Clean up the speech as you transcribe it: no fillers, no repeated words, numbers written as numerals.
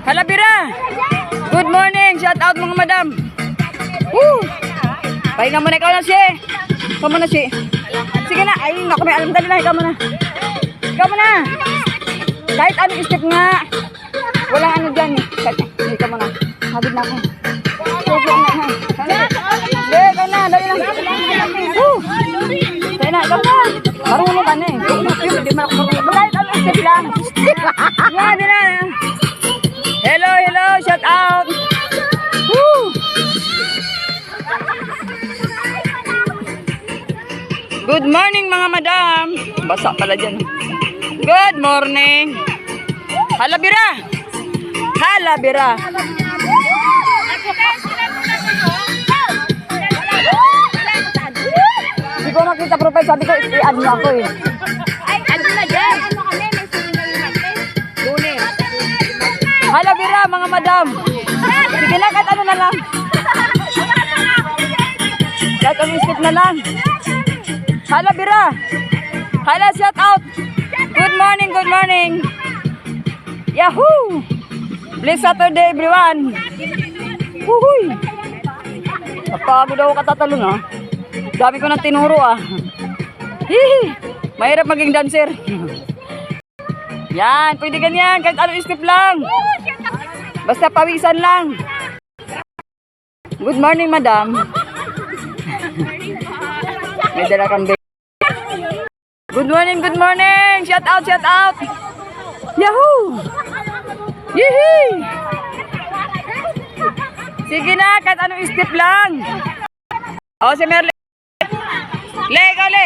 Halabira! Good morning! Shout out mga madam! Woo! Pahinga muna ikaw na si. Ikaw muna si. Sige na. Ay, naku, may alam. Dali na. Ikaw muna. Ikaw muna. Kahit anong step nga. Walang ano dyan. Kahit, ikaw muna. Habid na ako. Sige na. Sige, ikaw na. Dali na. Woo! Sige na. Ikaw na. Marunong ka na eh. Hindi mo ako marunong. Kahit anong step lang. Nga, dali na. Hello, hello. Shout out. Woo! Good morning mga madam. Basa pala dyan. Good morning. Halabira. Halabira. Hindi ko nakita profile. Sabi ko, i-add mo ako eh. Ay, ano na dyan? Ano kami? May seminar yung natin. Lunes. Halabira mga madam. Sige na, kahit ano na lang. Kahit ang step na lang. Halabira. Hala, shout out. Good morning, good morning. Yahoo! Blessed Saturday, everyone. Huhuy. Napagod ako katatalon, ha. Dami ko ng tinuro, ah. Hihi. Mahirap maging dancer. Yan, pwede ganyan. Kahit ano step lang. Basta pawisan lang. Good morning, madam. May dala kang baby. Good morning, good morning. Shout out, shout out. Yahoo! Yehey! Sige na, kahit anong step lang. O, si Merle. Le, ikaw, le.